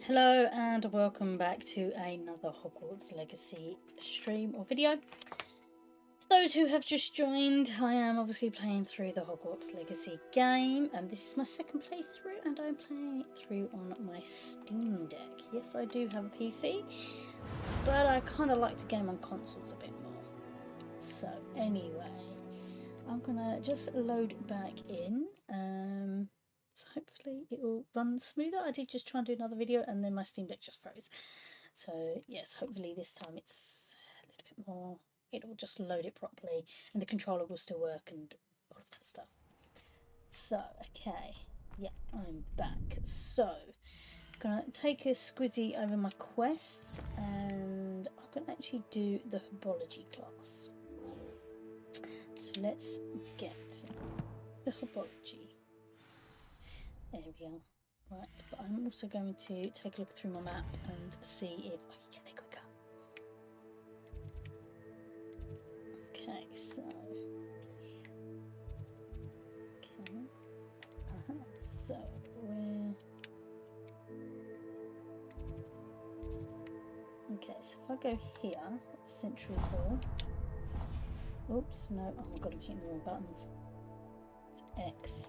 Hello and welcome back to another Hogwarts Legacy stream or video. For those who have just joined, I am obviously playing through the Hogwarts Legacy game. This is my second playthrough and I'm playing it through on my Steam Deck. Yes, I do have a PC, but I kind of like to game on consoles a bit more. So anyway, I'm gonna just load back in. So hopefully it will run smoother. I did just try and do another video and then my Steam Deck just froze. So yes, hopefully this time it's a little bit more, it will just load it properly and the controller will still work and all of that stuff. So, okay, yeah, I'm back. So, I'm gonna take a squizzy over my quests and I'm gonna actually do the herbology class. So let's get the herbology. There we are. Right, but I'm also going to take a look through my map and see if I can get there quicker. Okay, so... Okay. So, we're... Okay, so if I go here, Century Hall... Oops, no, oh my god, I'm hitting the wrong buttons. It's X.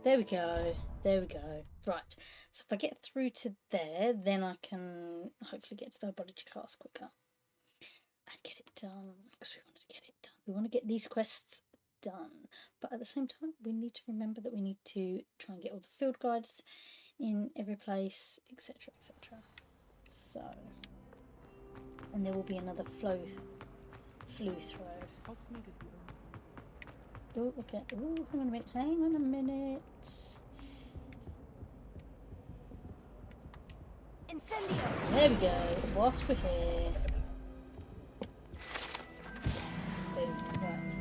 There we go. There we go. Right. So if I get through to there, then I can hopefully get to the herbology class quicker. And get it done. Because we want to get it done. We want to get these quests done. But at the same time, we need to remember that we need to try and get all the field guides in every place, etc, etc. So... And there will be another flu throw. Oh, okay. Oh, hang on a minute. Hang on a minute. Incendio. There we go. Whilst we're here. Boom. Right.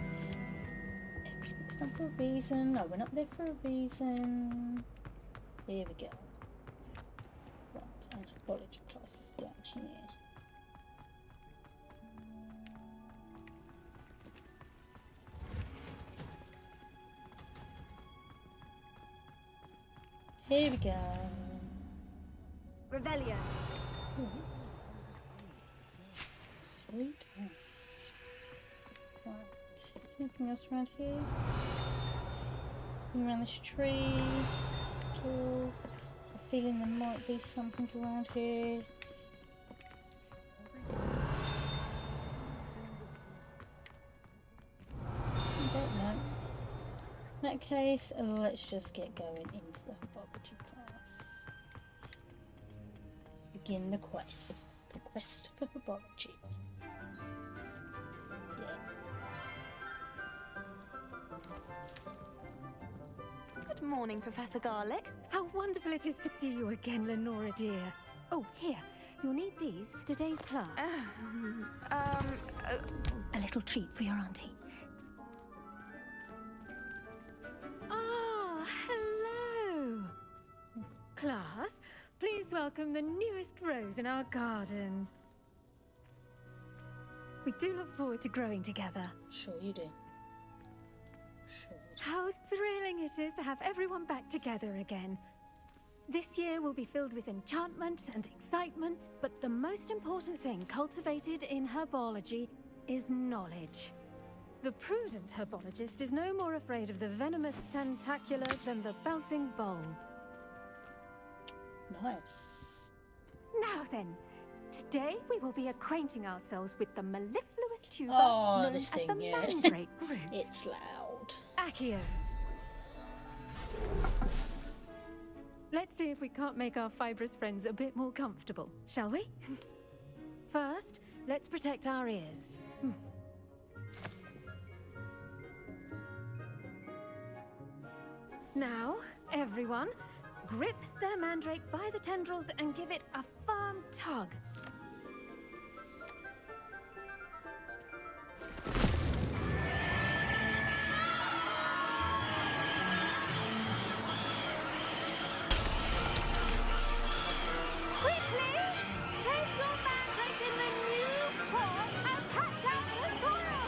Everything's done for a reason. I went up there for a reason. Here we go. Right. And herbology class is down here. Here we go. Revelio. Sweet ass. Right. Is there anything else around here? Anything around this tree? At all? I'm feeling there might be something around here. Okay, no. In that case, let's just get going into the herbology class. Begin the quest. The quest for herbology. Yeah. Good morning, Professor Garlick. How wonderful it is to see you again, Lenora dear. Oh, here. You'll need these for today's class. A little treat for your auntie. Hello! Class, please welcome the newest rose in our garden. We do look forward to growing together. Sure you do. Sure you do. How thrilling it is to have everyone back together again. This year will be filled with enchantment and excitement, but the most important thing cultivated in herbology is knowledge. The prudent herbologist is no more afraid of the venomous tentacular than the bouncing bulb. Nice. Now then, today we will be acquainting ourselves with the mellifluous tuber known this as thing, the yeah. mandrake root. It's loud. Accio. Let's see if we can't make our fibrous friends a bit more comfortable, shall we? First, let's protect our ears. Now, everyone, grip their mandrake by the tendrils and give it a firm tug. Quickly, place your mandrake in the new form and cut down the soil.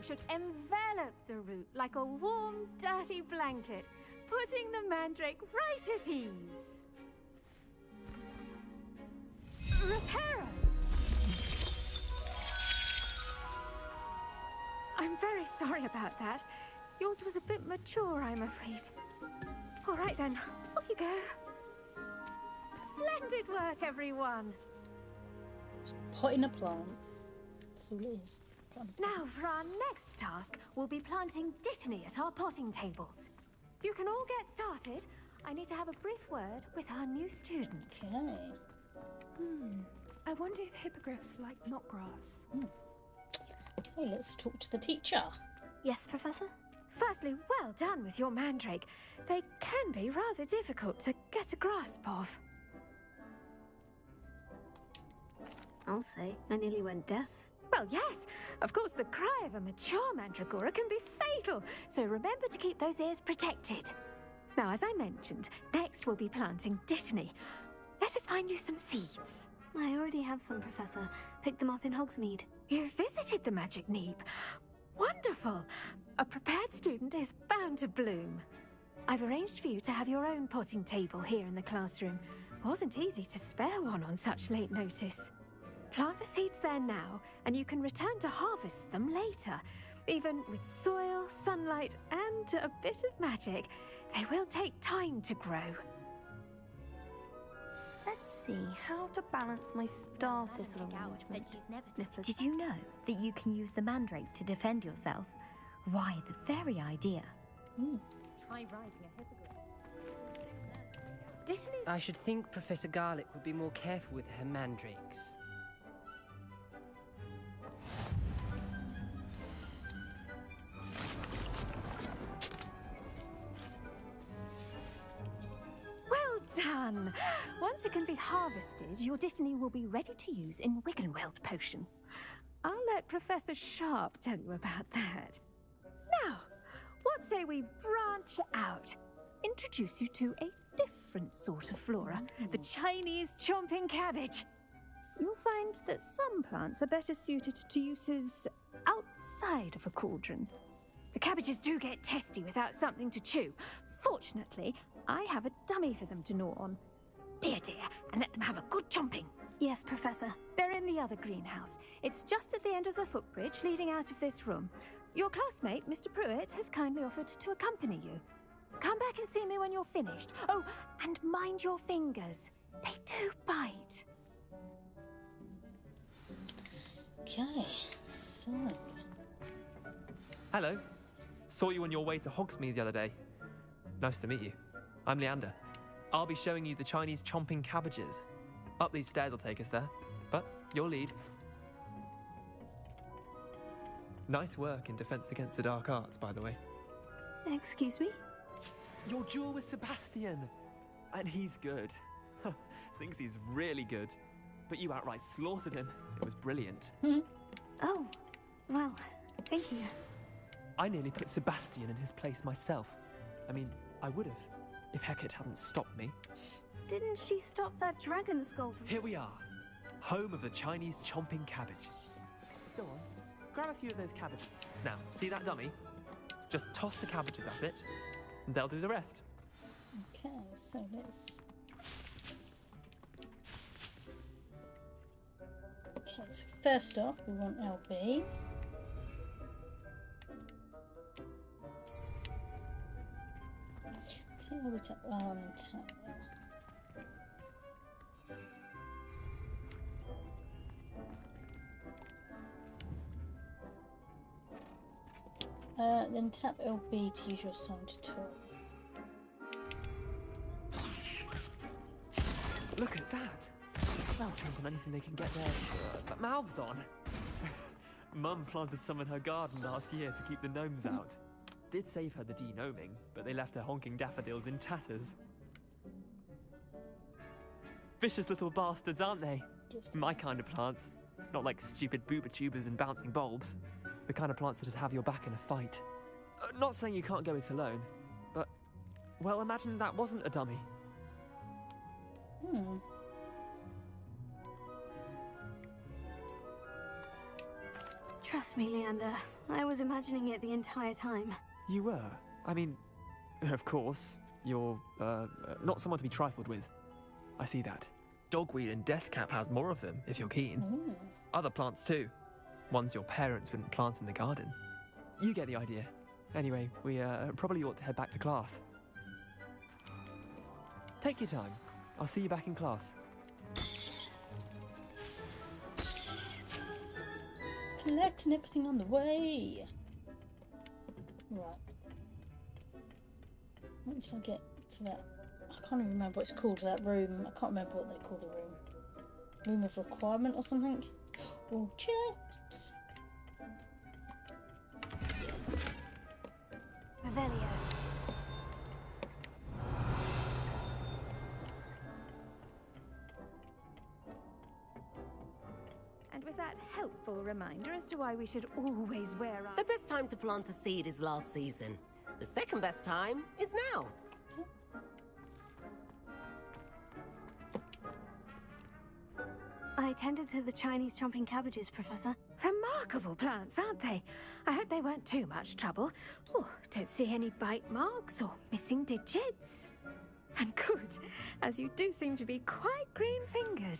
should envelop the root like a warm, dirty blanket, putting the mandrake right at ease. Reparo! I'm very sorry about that. Yours was a bit mature, I'm afraid. All right then, off you go. Splendid work, everyone. Just potting a plant. That's all it is. Now for our next task, we'll be planting dittany at our potting tables. You can all get started. I need to have a brief word with our new student. Okay. I wonder if hippogriffs like knotgrass. Okay, let's talk to the teacher. Yes, Professor? Firstly, well done with your mandrake. They can be rather difficult to get a grasp of. I'll say, I nearly went deaf. Well, yes. Of course, the cry of a mature mandragora can be fatal, so remember to keep those ears protected. Now, as I mentioned, next we'll be planting dittany. Let us find you some seeds. I already have some, Professor. Picked them up in Hogsmeade. You visited the Magic Neep. Wonderful! A prepared student is bound to bloom. I've arranged for you to have your own potting table here in the classroom. Wasn't easy to spare one on such late notice. Plant the seeds there now, and you can return to harvest them later. Even with soil, sunlight, and a bit of magic, they will take time to grow. Let's see how to balance my star thistle arrangement. Did you know that you can use the mandrake to defend yourself? Why, the very idea. Try riding a hippogriff. Dittany's... I should think Professor Garlick would be more careful with her mandrakes. Well done! Once it can be harvested, your dittany will be ready to use in Wiggenweld potion. I'll let Professor Sharp tell you about that. Now, what say we branch out? Introduce you to a different sort of flora, the Chinese chomping cabbage. You'll find that some plants are better suited to uses outside of a cauldron. The cabbages do get testy without something to chew. Fortunately, I have a dummy for them to gnaw on. Be a dear and let them have a good chomping. Yes, Professor. They're in the other greenhouse. It's just at the end of the footbridge leading out of this room. Your classmate, Mr. Pruitt, has kindly offered to accompany you. Come back and see me when you're finished. Oh, and mind your fingers. They do bite. Okay, so... Hello. Saw you on your way to Hogsmeade the other day. Nice to meet you. I'm Leander. I'll be showing you the Chinese chomping cabbages. Up these stairs will take us there, but your lead. Nice work in Defense Against the Dark Arts, by the way. Excuse me? Your duel with Sebastian! And he's good. Thinks he's really good. But you outright slaughtered him. It was brilliant. Oh, well, thank you. I nearly put Sebastian in his place myself. I mean, I would have, if Hecate hadn't stopped me. Didn't she stop that dragon skull from... Here we are, home of the Chinese chomping cabbage. Go on, grab a few of those cabbages. Now, see that dummy? Just toss the cabbages at it, and they'll do the rest. Okay, so let's... Okay, so first off, we want LB. Okay, we'll take one and tap then tap LB to use your sound tool. Look at that. They'll chomp on anything they can get their mouths on. Mum planted some in her garden last year to keep the gnomes out. Did save her the de-gnoming, but they left her honking daffodils in tatters. Vicious little bastards, aren't they? My kind of plants. Not like stupid booba tubers and bouncing bulbs. The kind of plants that just have your back in a fight. Not saying you can't go it alone, but... Well, imagine that wasn't a dummy. Trust me, Leander. I was imagining it the entire time. You were? I mean, of course, you're, not someone to be trifled with. I see that. Dogweed and deathcap has more of them, if you're keen. Ooh. Other plants too. Ones your parents wouldn't plant in the garden. You get the idea. Anyway, we probably ought to head back to class. Take your time. I'll see you back in class. Collecting everything on the way. Right. Wait till I get to that. I can't even remember what it's called, that room. I can't remember what they call the room. Room of requirement or something? Or chests. Yes. Revelio. And with that helpful reminder as to why we should always wear our... The best time to plant a seed is last season. The second best time is now. I tended to the Chinese chomping cabbages, Professor. Remarkable plants, aren't they? I hope they weren't too much trouble. Oh, don't see any bite marks or missing digits. And good, as you do seem to be quite green-fingered.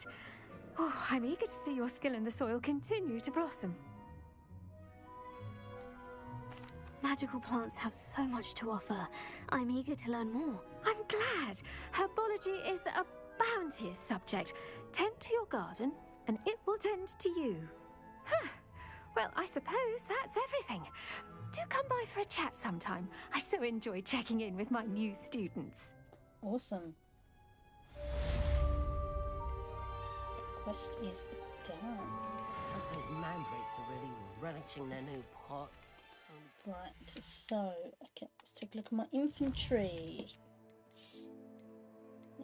Oh, I'm eager to see your skill in the soil continue to blossom. Magical plants have so much to offer. I'm eager to learn more. I'm glad. Herbology is a bounteous subject. Tend to your garden, and it will tend to you. Huh. Well, I suppose that's everything. Do come by for a chat sometime. I so enjoy checking in with my new students. Awesome. Quest is done. Those mandrakes are really relishing their new pots. Right, so, okay, let's take a look at my infantry.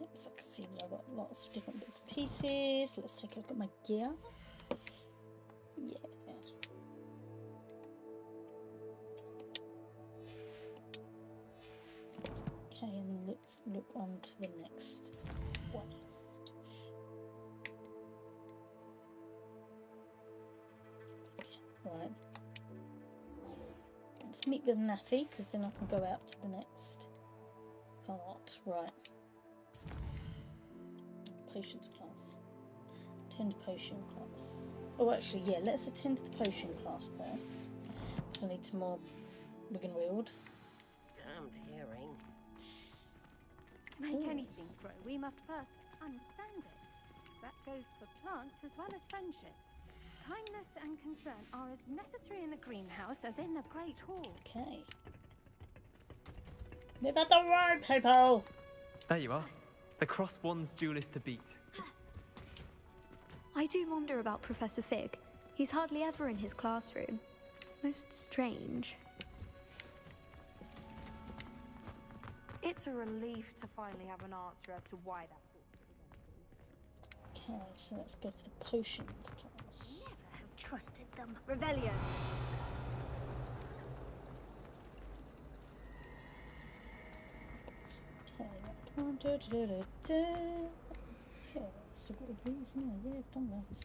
Yep, so I can see that I've got lots of different bits and pieces. Let's take a look at my gear. Yeah. Okay, and let's look on to the next quest. Okay, right. Let's meet with Natty, because then I can go out to the next part. Right. Potions class. Attend potion class. Oh, actually, yeah, let's attend the potion class first. Because I need some more wig and wield. Damned hearing. To make anything grow, we must first understand it. That goes for plants as well as friendships. Kindness and concern are as necessary in the greenhouse as in the Great Hall. Okay. Move out the road, people! There you are. The cross one's duelist to beat. I do wonder about Professor Fig. He's hardly ever in his classroom. Most strange. It's a relief to finally have an answer as to why that. Okay, so let's go for the potions class. Never have trusted them. Revelio. Okay, yeah, still got all these, no, yeah, I've done those.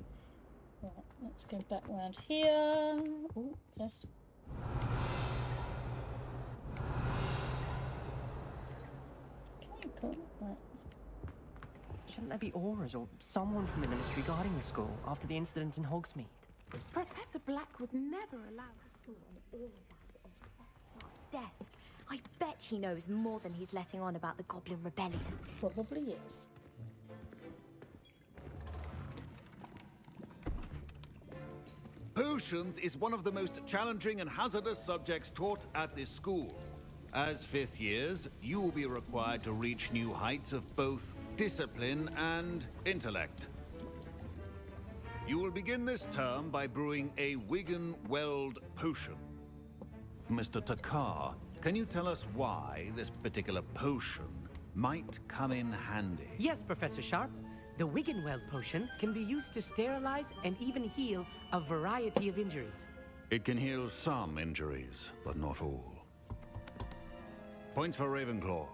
Right, let's go back round here. Oh, first. Okay, cool. Right. Shouldn't there be auras or someone from the ministry guarding the school after the incident in Hogsmeade? Professor Black would never allow us. All of that on Professor Sharp's desk. I bet he knows more than he's letting on about the Goblin Rebellion. Probably is. Potions is one of the most challenging and hazardous subjects taught at this school. As fifth years, you will be required to reach new heights of both discipline and intellect. You will begin this term by brewing a Wigan Weld potion. Mr. Takar, can you tell us why this particular potion might come in handy? Yes, Professor Sharp. The Wiggenweld potion can be used to sterilize and even heal a variety of injuries. It can heal some injuries, but not all. Points for Ravenclaw.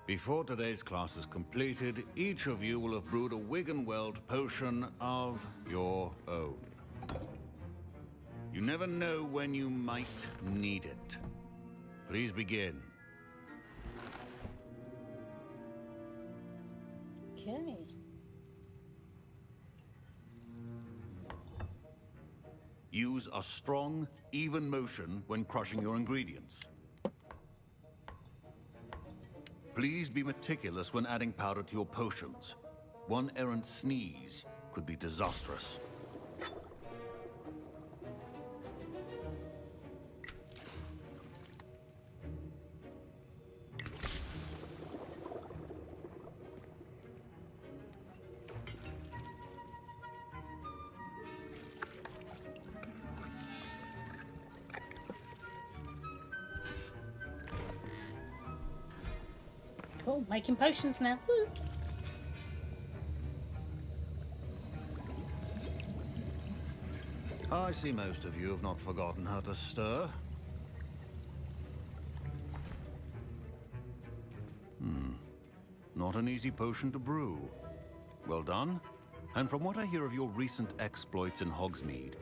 Before today's class is completed, each of you will have brewed a Wiggenweld potion of your own. You never know when you might need it. Please begin. Okay. Use a strong, even motion when crushing your ingredients. Please be meticulous when adding powder to your potions. One errant sneeze could be disastrous. Cool, making potions now. Woo. I see most of you have not forgotten how to stir. Not an easy potion to brew. Well done. And from what I hear of your recent exploits in Hogsmeade,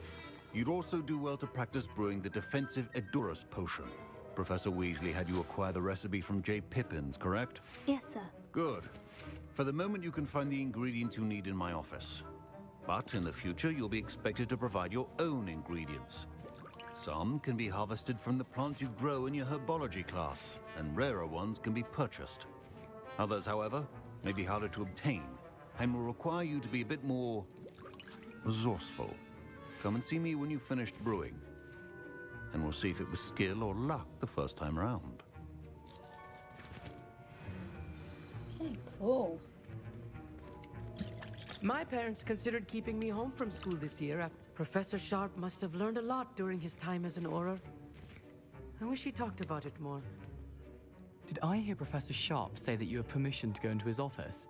you'd also do well to practice brewing the defensive Edurus potion. Professor Weasley had you acquire the recipe from J. Pippin's, correct? Yes, sir. Good. For the moment, you can find the ingredients you need in my office. But in the future, you'll be expected to provide your own ingredients. Some can be harvested from the plants you grow in your herbology class, and rarer ones can be purchased. Others, however, may be harder to obtain, and will require you to be a bit more resourceful. Come and see me when you've finished brewing, and we'll see if it was skill or luck the first time around. Okay, cool. My parents considered keeping me home from school this year. Professor Sharp must have learned a lot during his time as an Auror. I wish he talked about it more. Did I hear Professor Sharp say that you have permission to go into his office?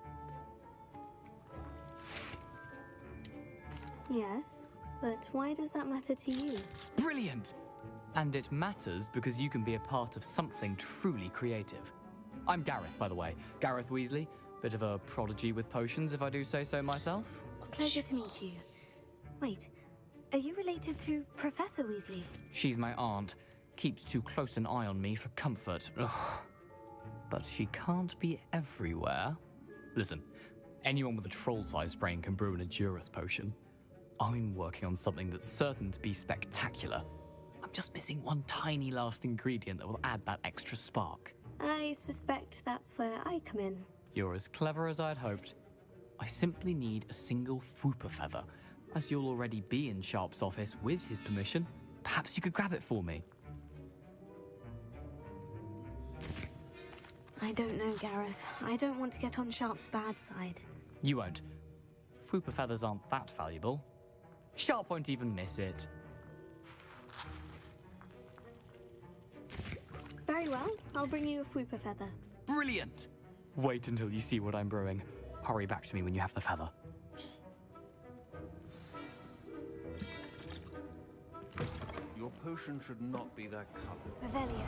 Yes, but why does that matter to you? Brilliant! And it matters because you can be a part of something truly creative. I'm Gareth, by the way. Gareth Weasley. Bit of a prodigy with potions, if I do say so myself. Pleasure to meet you. Wait, are you related to Professor Weasley? She's my aunt. Keeps too close an eye on me for comfort. Ugh. But she can't be everywhere. Listen, anyone with a troll-sized brain can brew an Edurus potion. I'm working on something that's certain to be spectacular. I'm just missing one tiny last ingredient that will add that extra spark. I suspect that's where I come in. You're as clever as I'd hoped. I simply need a single Fwooper feather. As you'll already be in Sharp's office with his permission, perhaps you could grab it for me. I don't know, Gareth. I don't want to get on Sharp's bad side. You won't. Fwooper feathers aren't that valuable. Sharp won't even miss it. Very well, I'll bring you a Fwooper feather. Brilliant! Wait until you see what I'm brewing. Hurry back to me when you have the feather. Your potion should not be that color. Revelio.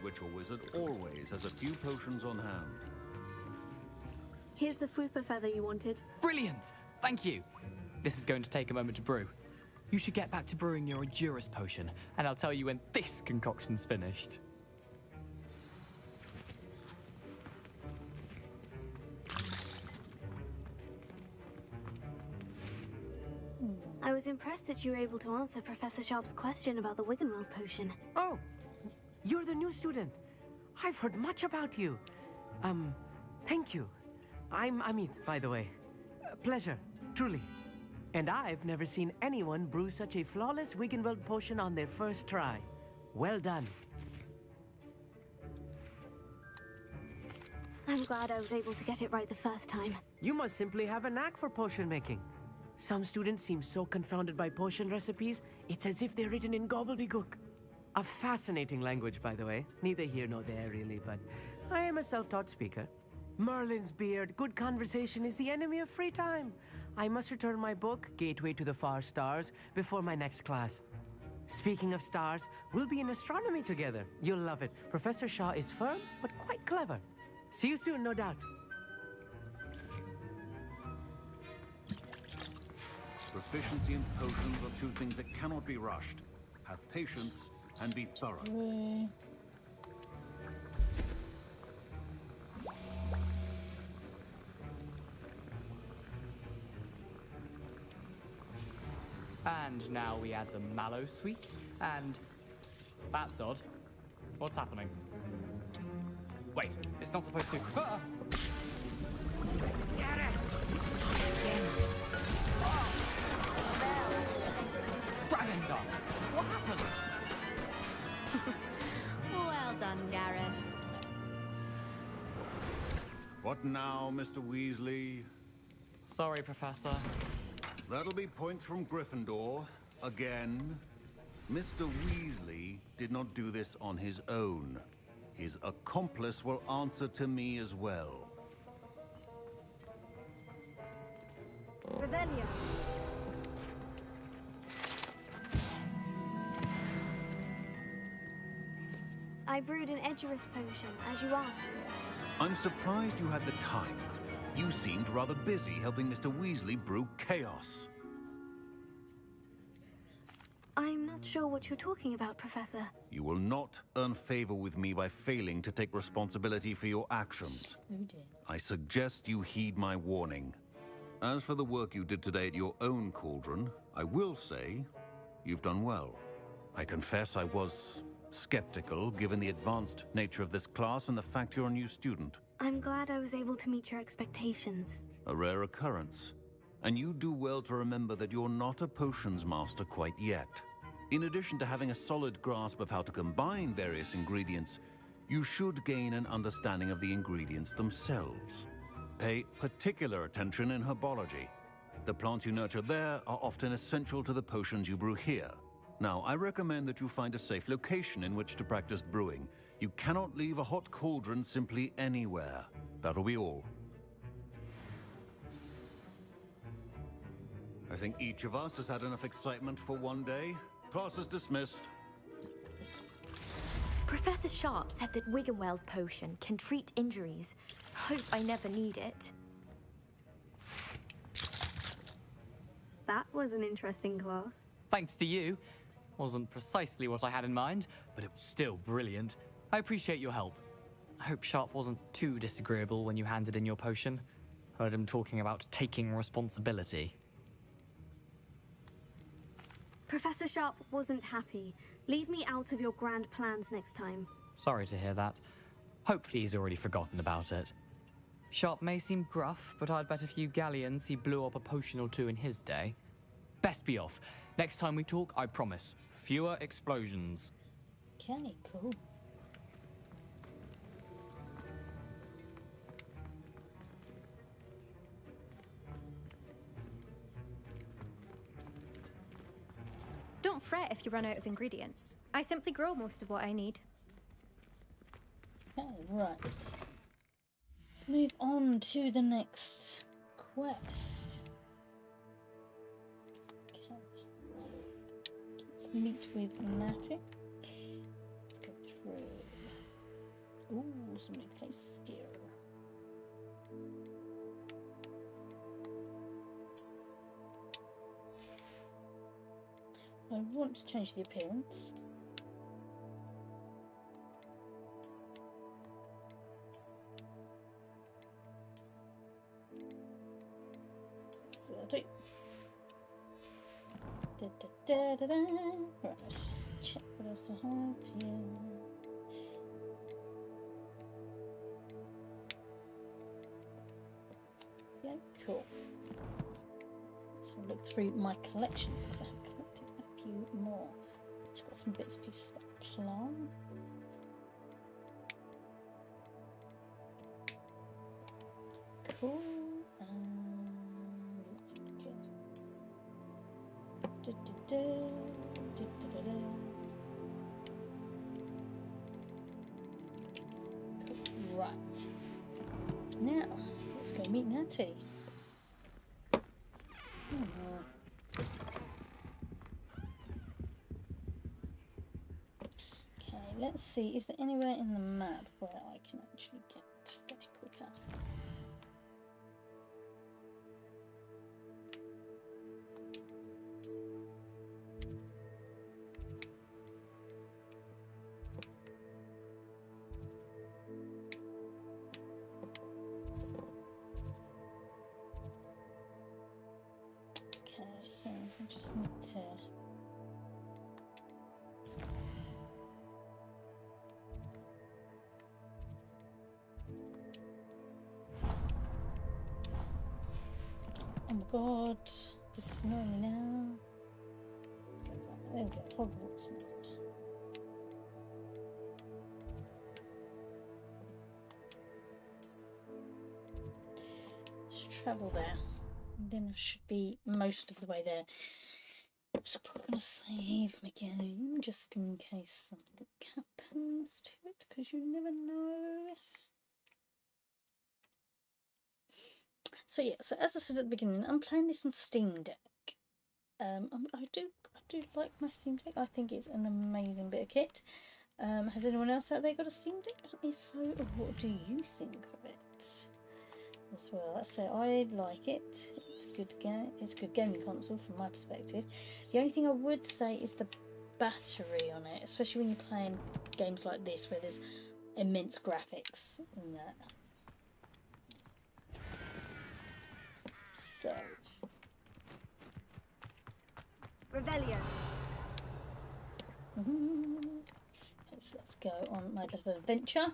Witch or wizard always has a few potions on hand. Here's the Fwooper feather you wanted. Brilliant! Thank you! This is going to take a moment to brew. You should get back to brewing your Edurus potion, and I'll tell you when this concoction's finished. I was impressed that you were able to answer Professor Sharp's question about the Wiggenweld potion. Oh, you're the new student. I've heard much about you. Thank you. I'm Amit, by the way. Pleasure, truly. And I've never seen anyone brew such a flawless Wiggenweld potion on their first try. Well done. I'm glad I was able to get it right the first time. You must simply have a knack for potion making. Some students seem so confounded by potion recipes, it's as if they're written in gobbledygook. A fascinating language, by the way. Neither here nor there, really, but I am a self-taught speaker. Merlin's beard, good conversation is the enemy of free time. I must return my book, Gateway to the Far Stars, before my next class. Speaking of stars, we'll be in astronomy together. You'll love it. Professor Shaw is firm, but quite clever. See you soon, no doubt. Proficiency and potions are two things that cannot be rushed. Have patience and be thorough. And now we add the mallow sweet, and that's odd. What's happening? Wait, it's not supposed to. Ah! Get it! Dragon Dog! What happened? Well done, Gareth. What now, Mr. Weasley? Sorry, Professor. That'll be points from Gryffindor. Again. Mr. Weasley did not do this on his own. His accomplice will answer to me as well. Revelio. I brewed an Edgerus potion, as you asked for it. I'm surprised you had the time. You seemed rather busy helping Mr. Weasley brew chaos. I'm not sure what you're talking about, Professor. You will not earn favor with me by failing to take responsibility for your actions. Oh dear. I suggest you heed my warning. As for the work you did today at your own cauldron, I will say you've done well. I confess I was skeptical, given the advanced nature of this class and the fact you're a new student. I'm glad I was able to meet your expectations. A rare occurrence. And you do well to remember that you're not a potions master quite yet. In addition to having a solid grasp of how to combine various ingredients, you should gain an understanding of the ingredients themselves. Pay particular attention in herbology. The plants you nurture there are often essential to the potions you brew here. Now, I recommend that you find a safe location in which to practice brewing. You cannot leave a hot cauldron simply anywhere. That'll be all. I think each of us has had enough excitement for one day. Class is dismissed. Professor Sharp said that Wiggenweld potion can treat injuries. Hope I never need it. That was an interesting class. Thanks to you. Wasn't precisely what I had in mind, but it was still brilliant. I appreciate your help. I hope Sharp wasn't too disagreeable when you handed in your potion. Heard him talking about taking responsibility. Professor Sharp wasn't happy. Leave me out of your grand plans next time. Sorry to hear that. Hopefully he's already forgotten about it. Sharp may seem gruff, but I'd bet a few galleons he blew up a potion or two in his day. Best be off. Next time we talk, I promise, fewer explosions. Okay, cool. Don't fret if you run out of ingredients. I simply grow most of what I need. Okay, right. Let's move on to the next quest. Okay. Let's meet with Natty. Let's go through. Ooh, some new places here. I want to change the appearance. So I'll do. Right, let's just check what else I have here. Yeah, cool. Let's have a look through my collections because I've collected a few more. So I've got some bits and pieces of plants. Cool. Let's get. Right. Right. Now, let's go meet Natty. Okay, let's see. Is there anywhere in the map where I can actually get there quicker? Okay, so I just need to... Oh my god, this is annoying me now. There we go, Hogwarts mode. Let's travel there. Then I should be most of the way there. So I'm probably going to save my game just in case something happens to it, because you never know. So yeah, so as I said at the beginning, I'm playing this on Steam Deck. I do like my Steam Deck. I think it's an amazing bit of kit. Has anyone else out there got a Steam Deck? If so, what do you think of it? As well, so I like it. It's a good game. It's a good gaming console from my perspective. The only thing I would say is the battery on it, especially when you're playing games like this where there's immense graphics and that. So, Revelio. Okay, so let's go on my little adventure.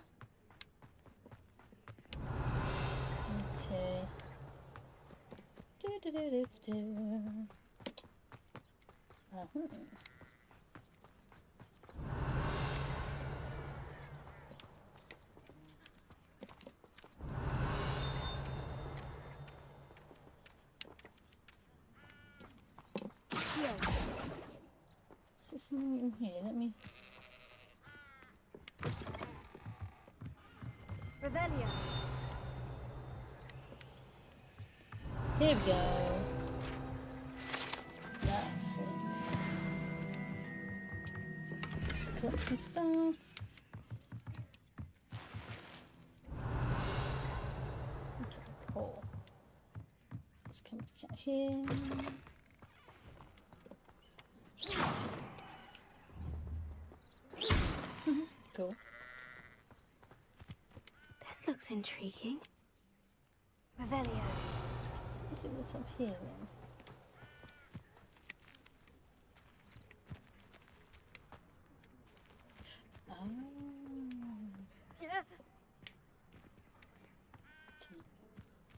Is there something in here? Let me... Revelio. Here we go. That's it. Let's collect some stuff. Okay, cool. Let's come back out here. Cool. This looks intriguing. Revelio. What's it was up here then? Oh.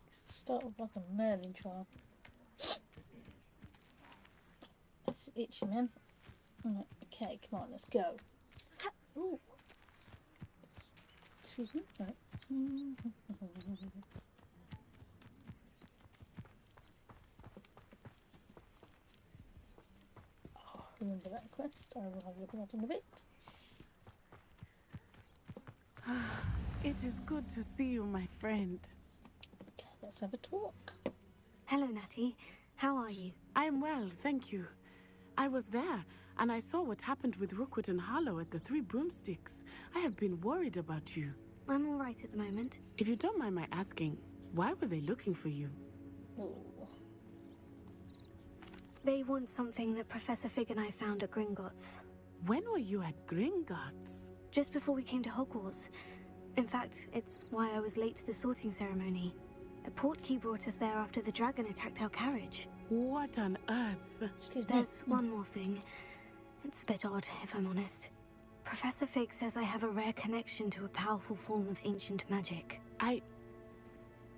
It's the start of like a Merlin trial. It's itchy, man. Right, okay, come on, let's go. Ooh. Excuse me. Right. Remember that quest. I will have a look at that in a bit. It is good to see you, my friend. Okay, let's have a talk. Hello, Natty. How are you? I am well, thank you. I was there, and I saw what happened with Rookwood and Harlow at the Three Broomsticks. I have been worried about you. I'm all right at the moment. If you don't mind my asking, why were they looking for you? Ooh. They want something that Professor Fig and I found at Gringotts. When were you at Gringotts? Just before we came to Hogwarts. In fact, it's why I was late to the sorting ceremony. A portkey brought us there after the dragon attacked our carriage. What on earth? There's one more thing. It's a bit odd, if I'm honest. Professor Fig says I have a rare connection to a powerful form of ancient magic.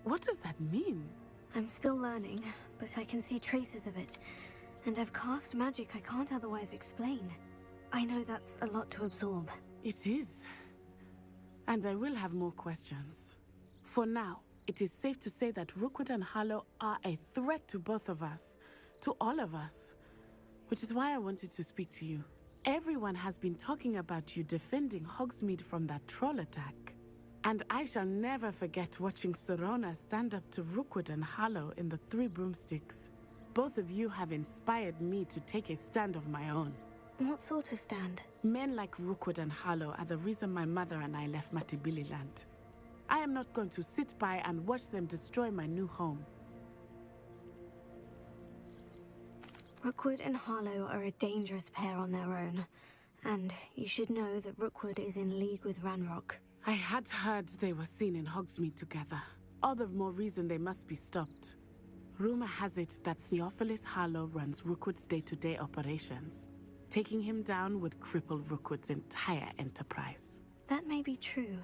What does that mean? I'm still learning, but I can see traces of it. And I've cast magic I can't otherwise explain. I know that's a lot to absorb. It is. And I will have more questions. For now, it is safe to say that Rookwood and Harlow are a threat to both of us. To all of us. Which is why I wanted to speak to you. Everyone has been talking about you defending Hogsmeade from that troll attack. And I shall never forget watching Sorona stand up to Rookwood and Harlow in the Three Broomsticks. Both of you have inspired me to take a stand of my own. What sort of stand? Men like Rookwood and Harlow are the reason my mother and I left Matibili Land. I am not going to sit by and watch them destroy my new home. Rookwood and Harlow are a dangerous pair on their own. And you should know that Rookwood is in league with Ranrock. I had heard they were seen in Hogsmeade together. All the more reason they must be stopped. Rumor has it that Theophilus Harlow runs Rookwood's day-to-day operations. Taking him down would cripple Rookwood's entire enterprise. That may be true,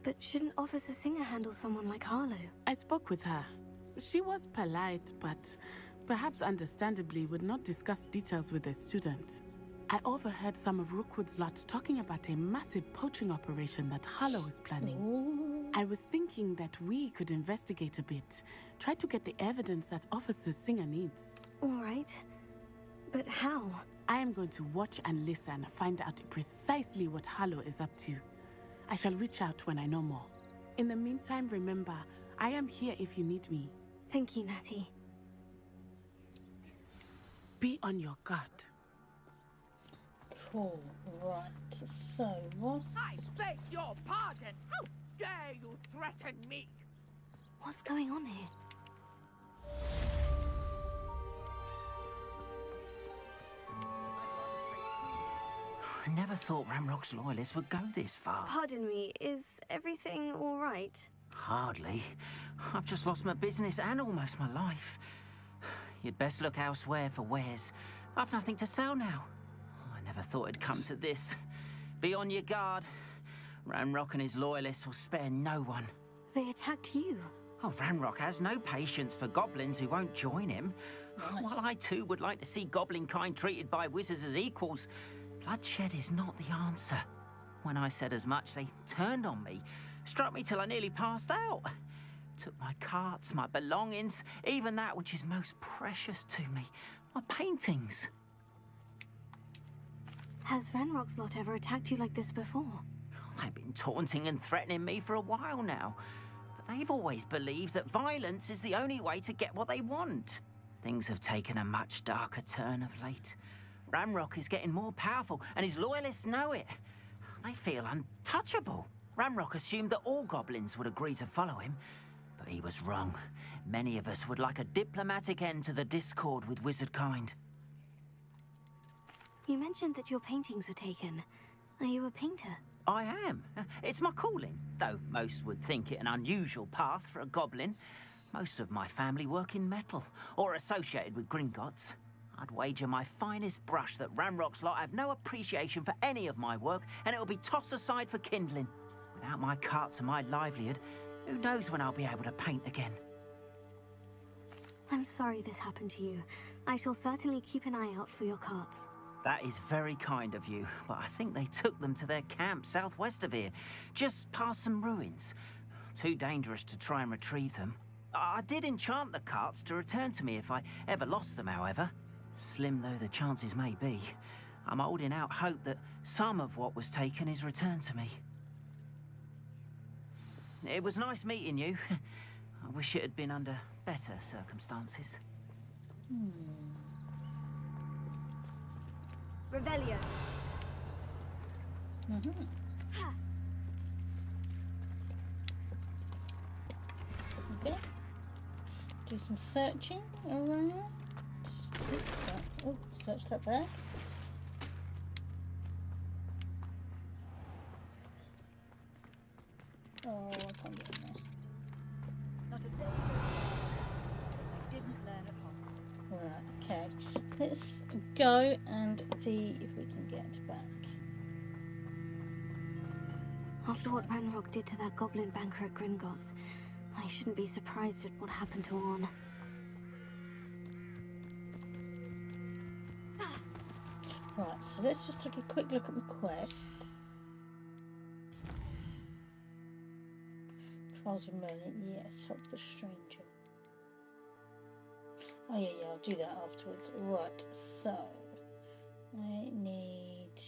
but shouldn't Officer Singer handle someone like Harlow? I spoke with her. She was polite, but perhaps understandably would not discuss details with a student. I overheard some of Rookwood's lot talking about a massive poaching operation that Harlow is planning. Ooh. I was thinking that we could investigate a bit, try to get the evidence that Officer Singer needs. All right. But how? I am going to watch and listen, find out precisely what Harlow is up to. I shall reach out when I know more. In the meantime, remember, I am here if you need me. Thank you, Natty. Be on your guard. Cool, right, so what's... I beg your pardon! How dare you threaten me? What's going on here? I never thought Ramrock's loyalists would go this far. Pardon me, is everything all right? Hardly. I've just lost my business and almost my life. You'd best look elsewhere for wares. I've nothing to sell now. I never thought it'd come to this. Be on your guard. Ranrock and his loyalists will spare no one. They attacked you. Oh, Ranrock has no patience for goblins who won't join him. Nice. While I too would like to see goblin kind treated by wizards as equals, bloodshed is not the answer. When I said as much, they turned on me, struck me till I nearly passed out. Took my carts, my belongings, even that which is most precious to me, my paintings. Has Ranrock's lot ever attacked you like this before? They've been taunting and threatening me for a while now, but they've always believed that violence is the only way to get what they want. Things have taken a much darker turn of late. Ranrock is getting more powerful, and his loyalists know it. They feel untouchable. Ranrock assumed that all goblins would agree to follow him, but he was wrong. Many of us would like a diplomatic end to the discord with wizard kind. You mentioned that your paintings were taken. Are you a painter? I am. It's my calling, though most would think it an unusual path for a goblin. Most of my family work in metal, or associated with Gringotts. I'd wager my finest brush that Ranrock's lot have no appreciation for any of my work, and it'll be tossed aside for kindling. Without my carts and my livelihood, who knows when I'll be able to paint again? I'm sorry this happened to you. I shall certainly keep an eye out for your carts. That is very kind of you, but I think they took them to their camp southwest of here, just past some ruins. Too dangerous to try and retrieve them. I did enchant the carts to return to me if I ever lost them, however. Slim though the chances may be, I'm holding out hope that some of what was taken is returned to me. It was nice meeting you. I wish it had been under better circumstances. Revelio. Okay. Do some searching around. Oh, search that bag. Oh, I can't get in there. Not a day. I didn't learn at home. Right, okay. Let's go and see if we can get back. After what Ranrock did to that goblin banker at Gringotts, I shouldn't be surprised at what happened to Orn. Right, so let's just take a quick look at the quest. Trials of Merlin, yes, help the stranger. Oh yeah, I'll do that afterwards. Right, so I need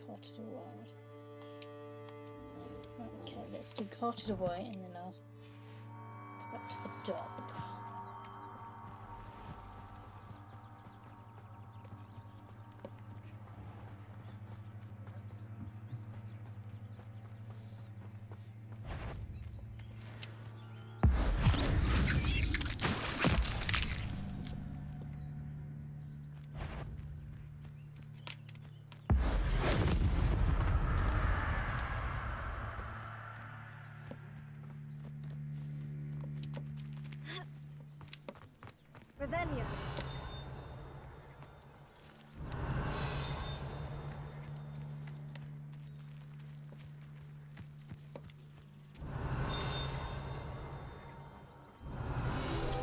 carted away. let's do carted away and then I'll go back to the dog. Revelio.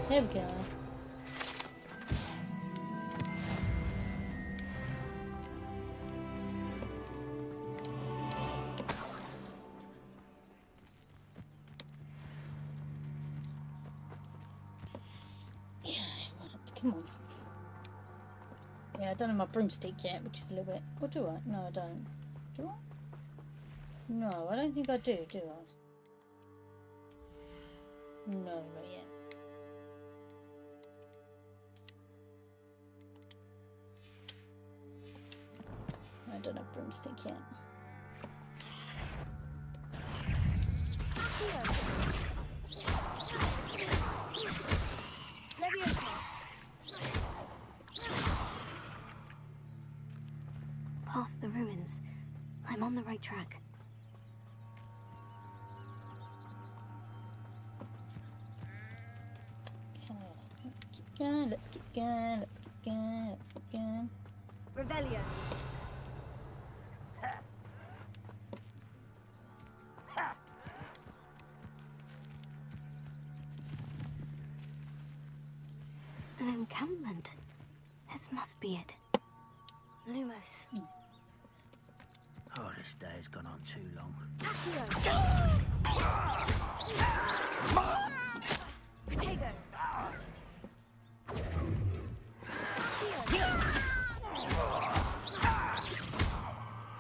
There we go. Come on. Yeah, I don't have my broomstick yet, which is a little bit... Or do I? No, I don't. Do I? No, I don't think I do I? No, not yet. I don't have broomstick yet. Past the ruins. I'm on the right track. Okay, keep going, let's keep going, let's keep going, let's keep going. Revelio. An encampment. This must be it. Lumos. Oh, this day has gone on too long. Potato.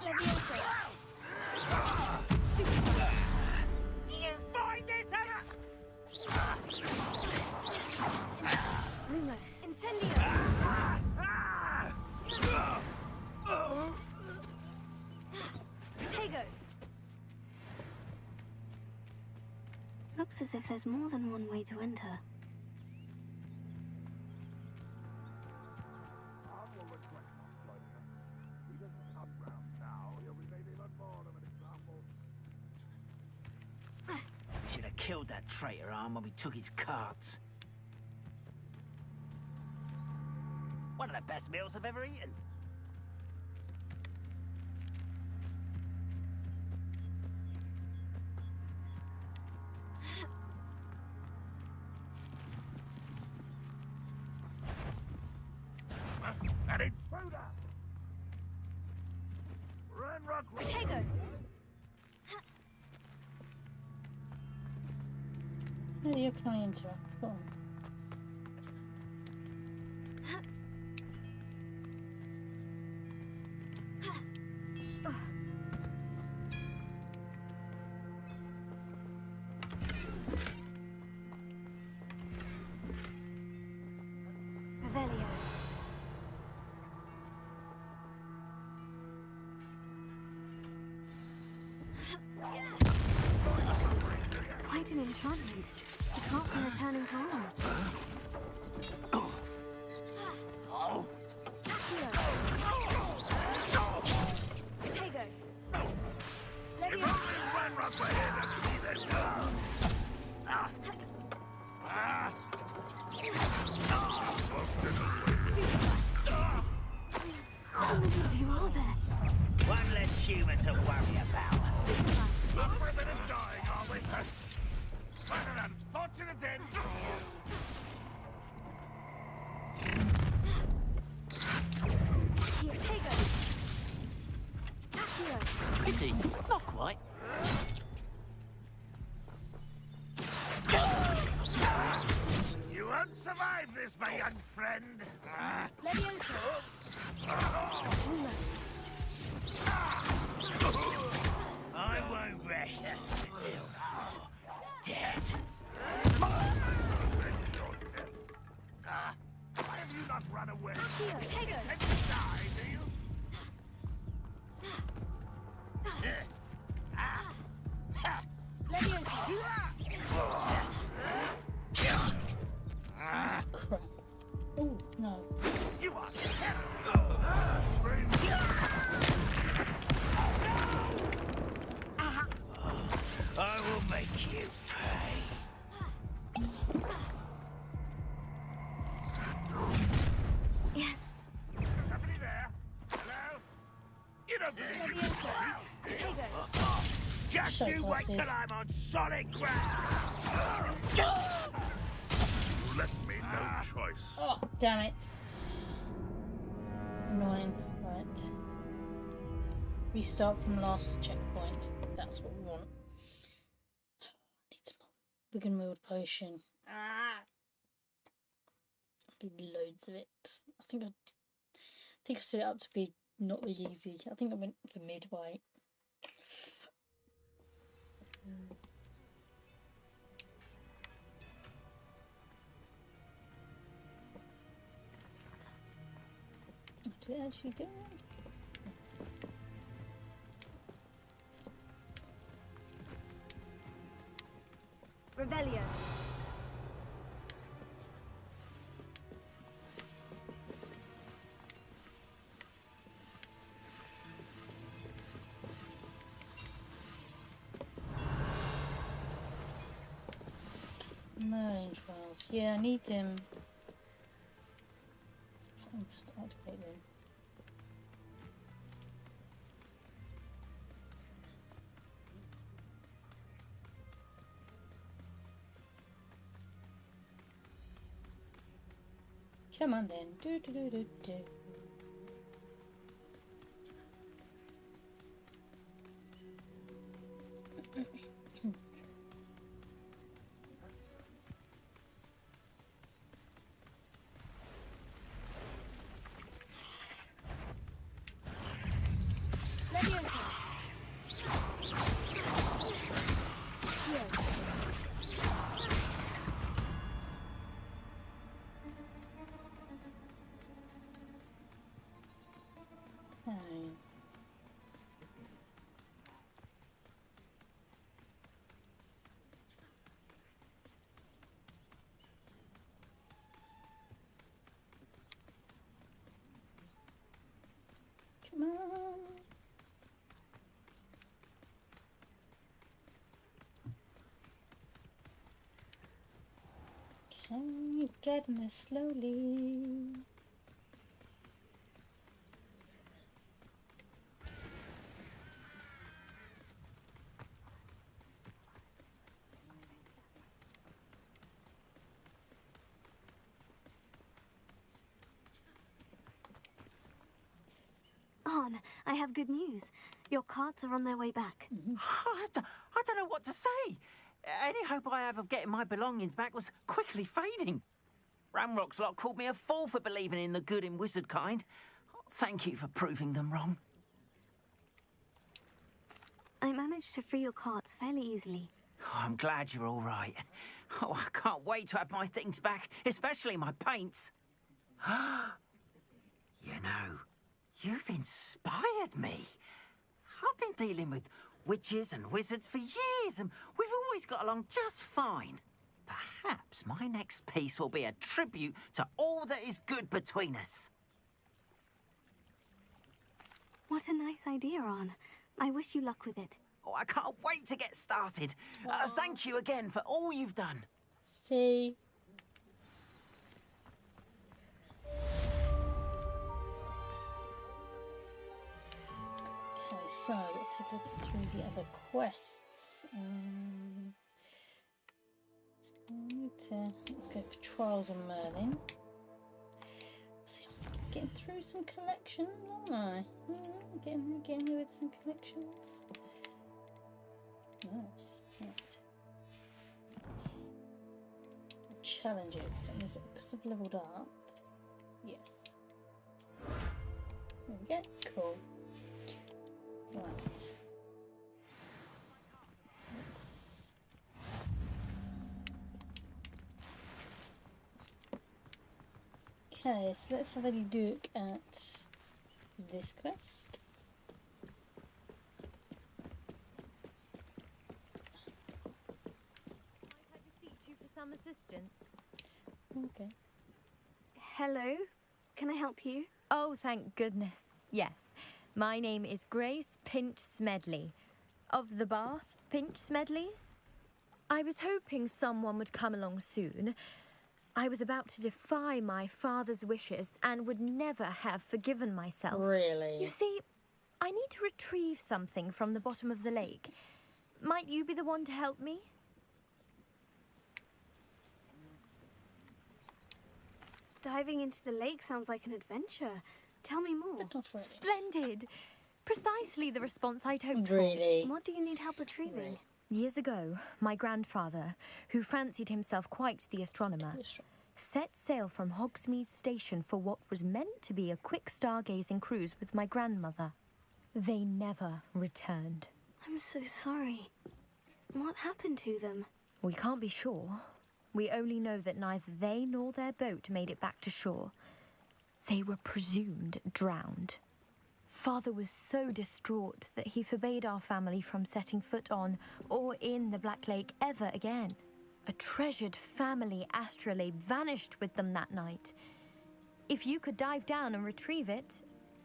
Leviosa. Do you find this Lumos. Incendio. Potato. Looks as if there's more than one way to enter. We should have killed that traitor arm when we took his carts. One of the best meals I've ever eaten. Potato. No, you're coming into it. Go on. Revelio. Quite an enchantment. The carts are returning to arm. Potato. How many of you are there? One less human to worry about. Up for a bit of dying, are we? Better than fortunate end. Potato. Pity, not quite. You won't survive this, my young friend. Leviosa. I won't rest until Just you wait till I'm on solid ground! You left me no choice. Oh, damn it. Annoying. Right. Restart from last checkpoint. That's what we want. Need some more big and mold potion. Ah! Need loads of it. I think I set it up to be not really easy. I think I went for midway. Did it actually do it? Revelio. Merlin trials. Yeah, I need them. I don't know how to activate them. Come on then. Do do do do do. Come on. Can you get me slowly? On, I have good news. Your carts are on their way back. I don't know what to say. Any hope I have of getting my belongings back was quickly fading. Ramrock's lot called me a fool for believing in the good in wizard kind. Thank you for proving them wrong. I managed to free your carts fairly easily. Oh, I'm glad you're all right. Oh, I can't wait to have my things back, especially my paints. You know, you've inspired me. I've been dealing with witches and wizards for years, and we've always got along just fine. Perhaps my next piece will be a tribute to all that is good between us. What a nice idea, On. I wish you luck with it. Oh, I can't wait to get started. Thank you again for all you've done. See. Okay, so let's have a look through the other quests. Let's go for Trials on Merlin. See, I'm getting through some collections, aren't I? Getting here with some collections. Nice. Right. Challenges. Is it because I've leveled up? Yes. There we go. Cool. Right. Okay, so let's have a look at this quest. I beseech you for some assistance. Okay. Hello? Can I help you? Oh, thank goodness. Yes. My name is Grace Pinch Smedley. Of the Bath Pinch Smedleys? I was hoping someone would come along soon. I was about to defy my father's wishes and would never have forgiven myself. Really? You see, I need to retrieve something from the bottom of the lake. Might you be the one to help me? Diving into the lake sounds like an adventure. Tell me more. Not really. Splendid! Precisely the response I'd hoped Really? What do you need help retrieving? Years ago, my grandfather, who fancied himself quite the astronomer, set sail from Hogsmeade Station for what was meant to be a quick stargazing cruise with my grandmother. They never returned. I'm so sorry. What happened to them? We can't be sure. We only know that neither they nor their boat made it back to shore. They were presumed drowned. Father was so distraught that he forbade our family from setting foot on or in the Black Lake ever again. A treasured family astrolabe vanished with them that night. If you could dive down and retrieve it,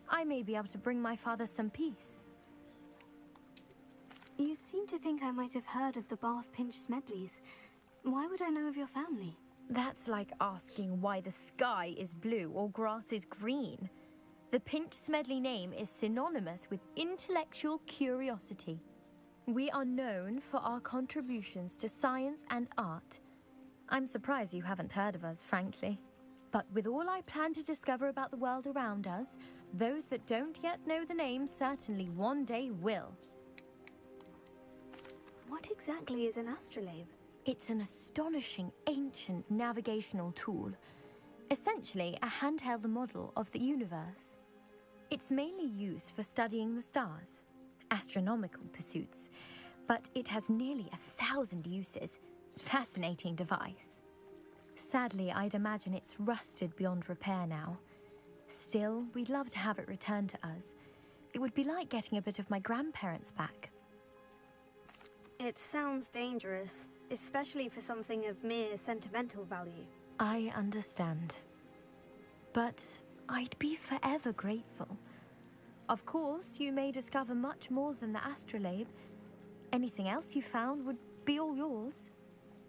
I may be able to bring my father some peace. You seem to think I might have heard of the Bath Pinch Smedleys. Why would I know of your family? That's like asking why the sky is blue or grass is green. The Pinch Smedley name is synonymous with intellectual curiosity. We are known for our contributions to science and art. I'm surprised you haven't heard of us, frankly. But with all I plan to discover about the world around us, those that don't yet know the name certainly one day will. What exactly is an astrolabe? It's an astonishing ancient navigational tool. Essentially, a handheld model of the universe. It's mainly used for studying the stars, astronomical pursuits, but it has nearly 1,000 uses. Fascinating device. Sadly, I'd imagine it's rusted beyond repair now. Still, we'd love to have it returned to us. It would be like getting a bit of my grandparents back. It sounds dangerous, especially for something of mere sentimental value. I understand. But I'd be forever grateful. Of course, you may discover much more than the astrolabe. Anything else you found would be all yours.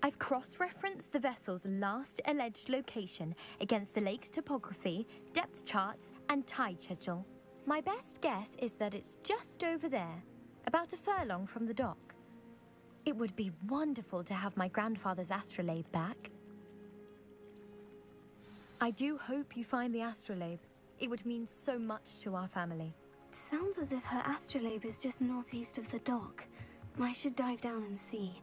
I've cross-referenced the vessel's last alleged location against the lake's topography, depth charts, and tide schedule. My best guess is that it's just over there, about a furlong from the dock. It would be wonderful to have my grandfather's astrolabe back. I do hope you find the astrolabe. It would mean so much to our family. It sounds as if her astrolabe is just northeast of the dock. I should dive down and see.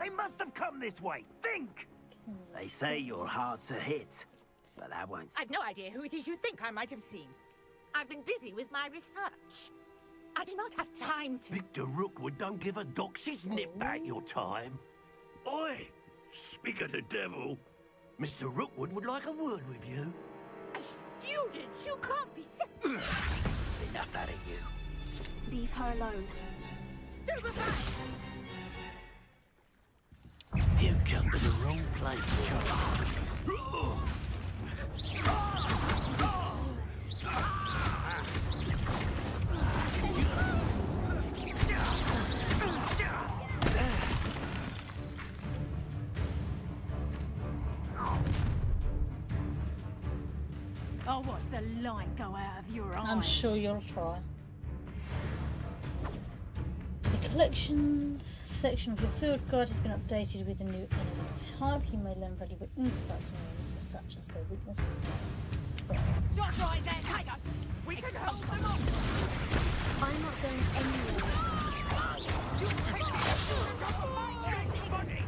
They must have come this way. Think! They say you're hard to hit, but that won't... I've no idea who it is you think I might have seen. I've been busy with my research. I do not have time to... Victor Rookwood don't give a doxy's nip back your time. Oi! Speak of the devil. Mr. Rookwood would like a word with you. A student? You can't be... Enough out of you. Leave her alone. Stupefy! You come to the wrong place, John. I'll watch the light go out of your eyes. I'm sure you'll try. The collections section of your field guide has been updated with a new enemy type. You may learn valuable insights and rules, such as their weakness to science. Stop right there, Tiger! We can hold them off! I'm not going anywhere. You take the body!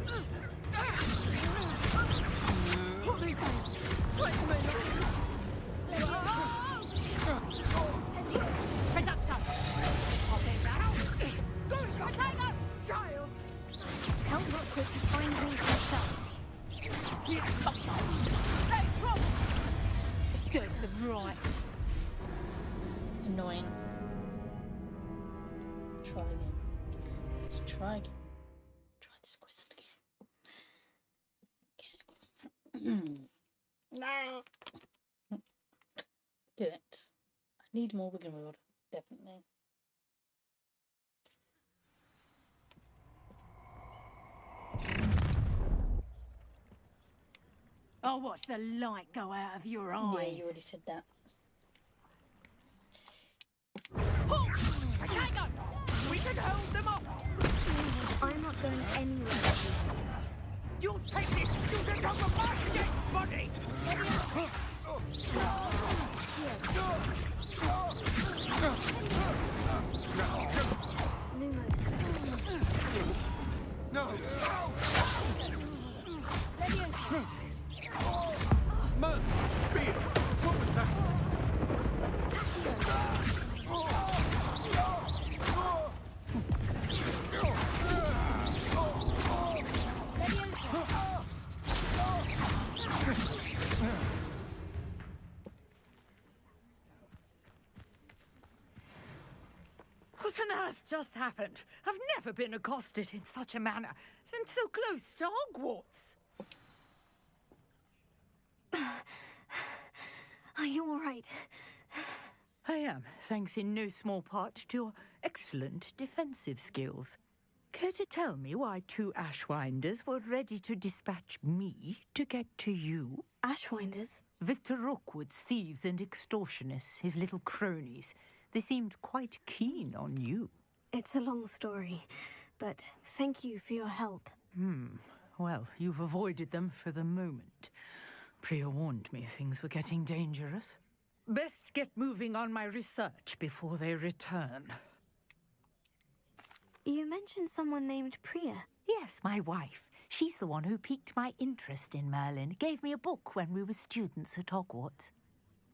Presumptor! Pop it down! Don't Tiger! Child! Tell Rookwood to find me himself. Hey, trouble! Serves them right. Annoying. Try again. Let's try again. Try this quest again. No. Do it. I need more Wiggenweld, definitely. I'll watch the light go out of your eyes. Yeah, you already said that. Hang on! We can hold them off! I'm not going anywhere. You'll take this! You can come from march against body! Lumos. No! Leviosa. Man! Beard! What was that? What on earth just happened? I've never been accosted in such a manner, and so close to Hogwarts. Are you all right? I am, thanks in no small part to your excellent defensive skills. Care to tell me why 2 Ashwinders were ready to dispatch me to get to you? Ashwinders? Victor Rookwood's thieves and extortionists, his little cronies. They seemed quite keen on you. It's a long story, but thank you for your help. Well, you've avoided them for the moment. Priya warned me things were getting dangerous. Best get moving on my research before they return. You mentioned someone named Priya. Yes, my wife. She's the one who piqued my interest in Merlin. Gave me a book when we were students at Hogwarts.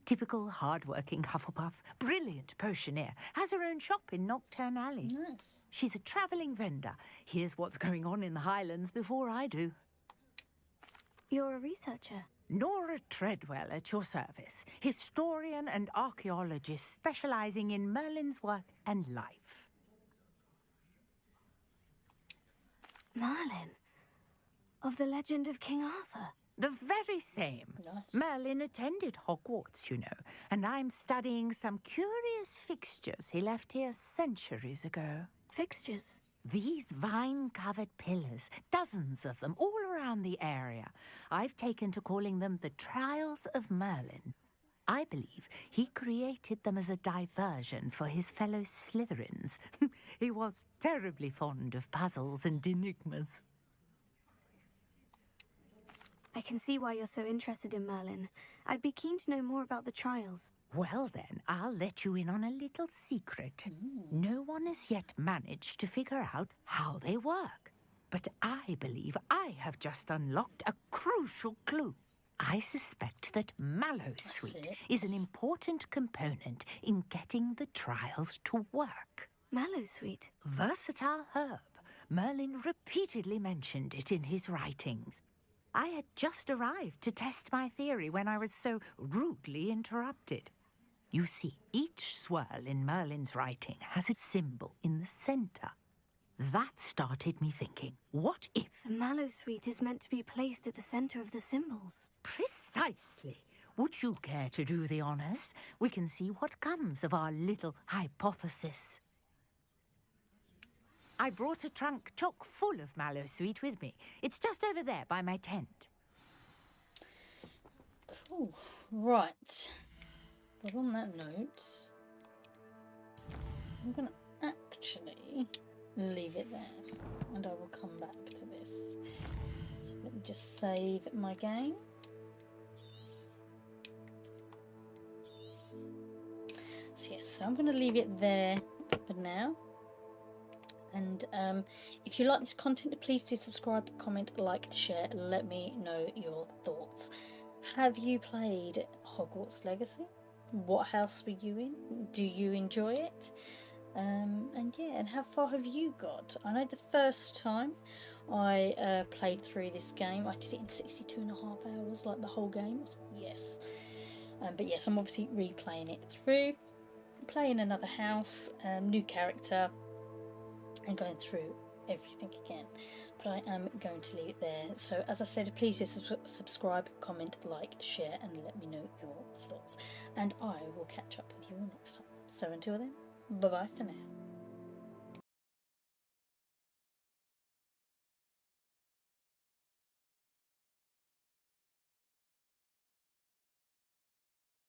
Typical hard-working Hufflepuff, brilliant potioneer, has her own shop in Nocturne Alley. Nice. She's a travelling vendor. Here's what's going on in the Highlands before I do. You're a researcher. Nora Treadwell at your service, historian and archaeologist specialising in Merlin's work and life. Merlin? Of the legend of King Arthur? The very same. Nice. Merlin attended Hogwarts, you know, and I'm studying some curious fixtures he left here centuries ago. Fixtures? These vine-covered pillars, dozens of them, all around the area. I've taken to calling them the Trials of Merlin. I believe he created them as a diversion for his fellow Slytherins. He was terribly fond of puzzles and enigmas. I can see why you're so interested in Merlin. I'd be keen to know more about the trials. Well then, I'll let you in on a little secret. No one has yet managed to figure out how they work. But I believe I have just unlocked a crucial clue. I suspect that Mallowsweet is an important component in getting the trials to work. Mallowsweet? Versatile herb. Merlin repeatedly mentioned it in his writings. I had just arrived to test my theory when I was so rudely interrupted. You see, each swirl in Merlin's writing has a symbol in the centre. That started me thinking, what if... The Mallowsweet is meant to be placed at the centre of the symbols. Precisely. Would you care to do the honours? We can see what comes of our little hypothesis. I brought a trunk chock full of Mallowsweet with me. It's just over there by my tent. Cool. Right. But on that note, I'm going to actually leave it there. And I will come back to this. So let me just save my game. So yes, so I'm going to leave it there for now. And if you like this content, please do subscribe, comment, like, share. Let me know your thoughts. Have you played Hogwarts Legacy? What house were you in? Do you enjoy it? And yeah, and how far have you got? I know the first time I played through this game, I did it in 62.5 hours, like the whole game. Yes. But yes, I'm obviously replaying it through, playing another house, new character, and going through everything again. But I am going to leave it there. So as I said, please do subscribe, comment, like, share, and let me know your thoughts. And I will catch up with you next time. So until then, bye bye for now.